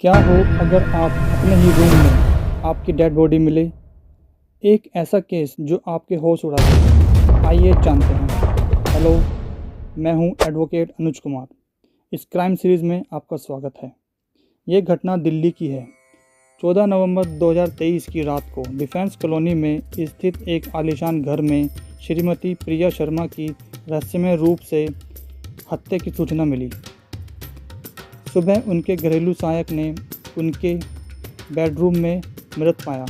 क्या हो अगर आप अपने ही रूम में आपकी डेड बॉडी मिले? एक ऐसा केस जो आपके होश उड़ा दे। आइए जानते हैं। हेलो, मैं हूं एडवोकेट अनुज कुमार। इस क्राइम सीरीज़ में आपका स्वागत है। ये घटना दिल्ली की है। 14 नवंबर 2023 की रात को डिफेंस कॉलोनी में स्थित एक आलीशान घर में श्रीमती प्रिया शर्मा की रहस्यमय रूप से हत्या की सूचना मिली। सुबह उनके घरेलू सहायक ने उनके बेडरूम में मृत पाया।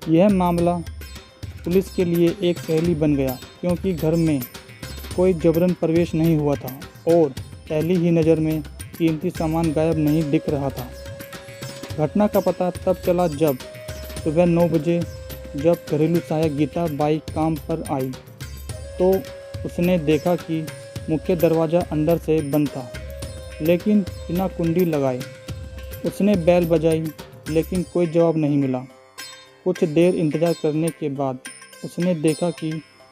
यह मामला पुलिस के लिए एक पहेली बन गया, क्योंकि घर में कोई जबरन प्रवेश नहीं हुआ था और पहली ही नज़र में कीमती सामान गायब नहीं दिख रहा था। घटना का पता तब चला जब सुबह 9 बजे जब घरेलू सहायक गीता बाई काम पर आई तो उसने देखा कि मुख्य दरवाज़ा अंदर से बंद था, लेकिन बिना कुंडी लगाए। उसने बेल बजाई, लेकिन कोई जवाब नहीं मिला। कुछ देर इंतज़ार करने के बाद उसने देखा कि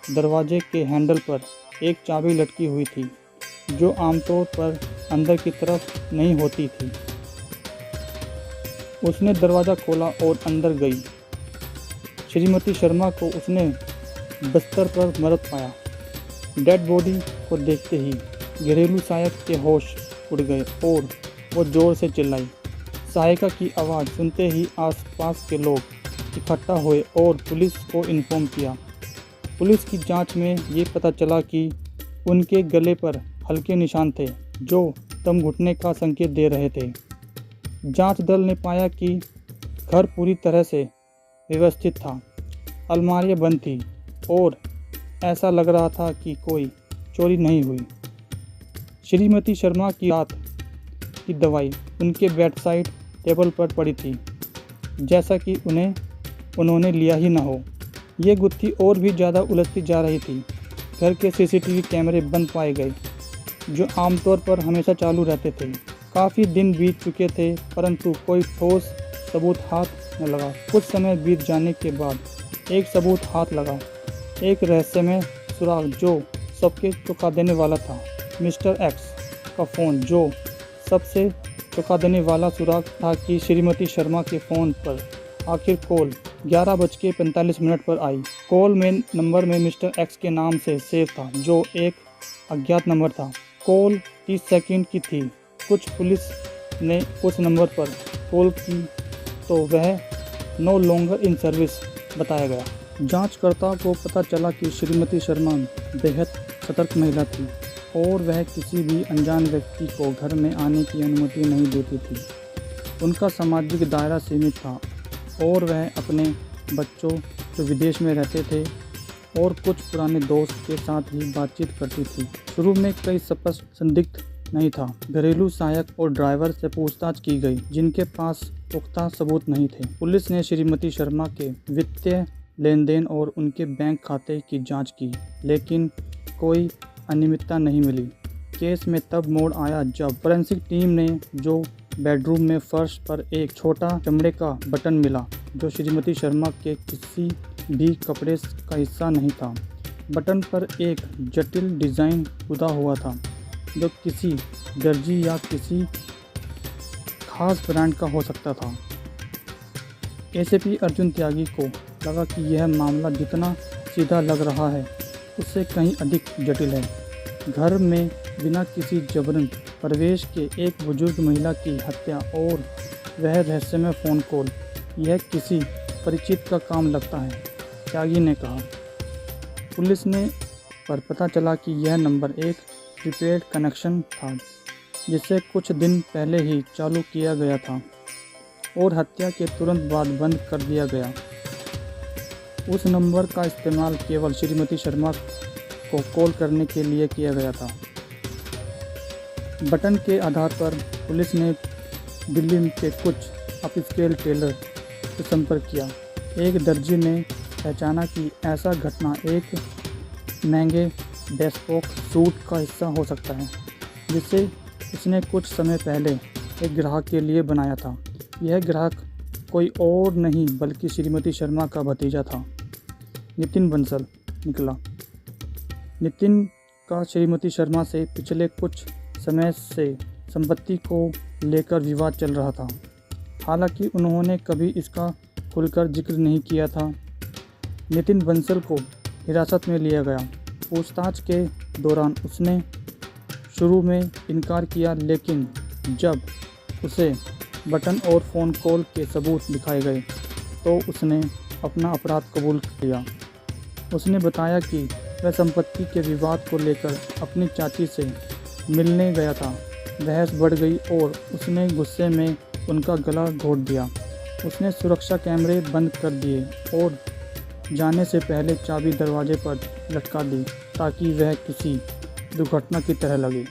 दरवाजे के हैंडल पर एक चाबी लटकी हुई थी, जो आमतौर पर अंदर की तरफ नहीं होती थी। उसने दरवाज़ा खोला और अंदर गई। श्रीमती शर्मा को उसने बिस्तर पर मृत पाया। डेड बॉडी को देखते ही घरेलू सहायक के होश उड़ गए और वो जोर से चिल्लाई। सहायिका की आवाज़ सुनते ही आसपास के लोग इकट्ठा हुए और पुलिस को इन्फॉर्म किया। पुलिस की जांच में ये पता चला कि उनके गले पर हल्के निशान थे, जो दम घुटने का संकेत दे रहे थे। जांच दल ने पाया कि घर पूरी तरह से व्यवस्थित था। अलमारियां बंद थी और ऐसा लग रहा था कि कोई चोरी नहीं हुई। श्रीमती शर्मा की रात की दवाई उनके बेडसाइड टेबल पर पड़ी थी, जैसा कि उन्होंने लिया ही ना हो। ये गुत्थी और भी ज़्यादा उलझती जा रही थी। घर के सीसीटीवी कैमरे बंद पाए गए, जो आमतौर पर हमेशा चालू रहते थे। काफ़ी दिन बीत चुके थे, परंतु कोई ठोस सबूत हाथ न लगा। कुछ समय बीत जाने के बाद एक सबूत हाथ लगा, एक रहस्यमय सुराग जो सबके चौंका देने वाला था। मिस्टर एक्स का फ़ोन, जो सबसे चौंका देने वाला सुराग था कि श्रीमती शर्मा के फ़ोन पर आखिर कॉल 11:45 पर आई। कॉल में नंबर में मिस्टर एक्स के नाम से सेव था, जो एक अज्ञात नंबर था। कॉल 30 सेकंड की थी। कुछ पुलिस ने उस नंबर पर कॉल की तो वह नो लॉन्गर इन सर्विस बताया गया। जांचकर्ता को पता चला कि श्रीमती शर्मा बेहद सतर्क महिला थी और वह किसी भी अनजान व्यक्ति को घर में आने की अनुमति नहीं देती थी। उनका सामाजिक दायरा सीमित था और वह अपने बच्चों जो विदेश में रहते थे और कुछ पुराने दोस्त के साथ ही बातचीत करती थी। शुरू में कोई स्पष्ट संदिग्ध नहीं था। घरेलू सहायक और ड्राइवर से पूछताछ की गई, जिनके पास पुख्ता सबूत नहीं थे। पुलिस ने श्रीमती शर्मा के वित्तीय लेन देन और उनके बैंक खाते की जाँच की, लेकिन कोई अनियमितता नहीं मिली। केस में तब मोड़ आया जब फोरेंसिक टीम ने जो बेडरूम में फर्श पर एक छोटा चमड़े का बटन मिला, जो श्रीमती शर्मा के किसी भी कपड़े का हिस्सा नहीं था। बटन पर एक जटिल डिज़ाइन खुदा हुआ था, जो किसी दर्जी या किसी खास ब्रांड का हो सकता था। एसीपी अर्जुन त्यागी को लगा कि यह मामला जितना सीधा लग रहा है, उससे कहीं अधिक जटिल है। घर में बिना किसी जबरन प्रवेश के एक बुजुर्ग महिला की हत्या और वह रहस्यमय फ़ोन कॉल, यह किसी परिचित का काम लगता है, त्यागी ने कहा। पुलिस ने पर पता चला कि यह नंबर एक प्रीपेड कनेक्शन था, जिसे कुछ दिन पहले ही चालू किया गया था और हत्या के तुरंत बाद बंद कर दिया गया। उस नंबर का इस्तेमाल केवल श्रीमती शर्मा को कॉल करने के लिए किया गया था। बटन के आधार पर पुलिस ने दिल्ली के कुछ अपस्केल टेलर से संपर्क किया। एक दर्जी ने पहचाना कि ऐसा घटना एक महंगे बेस्पोक सूट का हिस्सा हो सकता है, जिसे उसने कुछ समय पहले एक ग्राहक के लिए बनाया था। यह ग्राहक कोई और नहीं बल्कि श्रीमती शर्मा का भतीजा था, नितिन बंसल निकला। नितिन का श्रीमती शर्मा से पिछले कुछ समय से संपत्ति को लेकर विवाद चल रहा था। हालांकि उन्होंने कभी इसका खुलकर जिक्र नहीं किया था। नितिन बंसल को हिरासत में लिया गया। पूछताछ के दौरान उसने शुरू में इनकार किया, लेकिन जब उसे बटन और फ़ोन कॉल के सबूत दिखाए गए तो उसने अपना अपराध कबूल किया। उसने बताया कि वह संपत्ति के विवाद को लेकर अपनी चाची से मिलने गया था। बहस बढ़ गई और उसने गुस्से में उनका गला घोट दिया। उसने सुरक्षा कैमरे बंद कर दिए और जाने से पहले चाबी दरवाजे पर लटका दी ताकि वह किसी दुर्घटना की तरह लगे।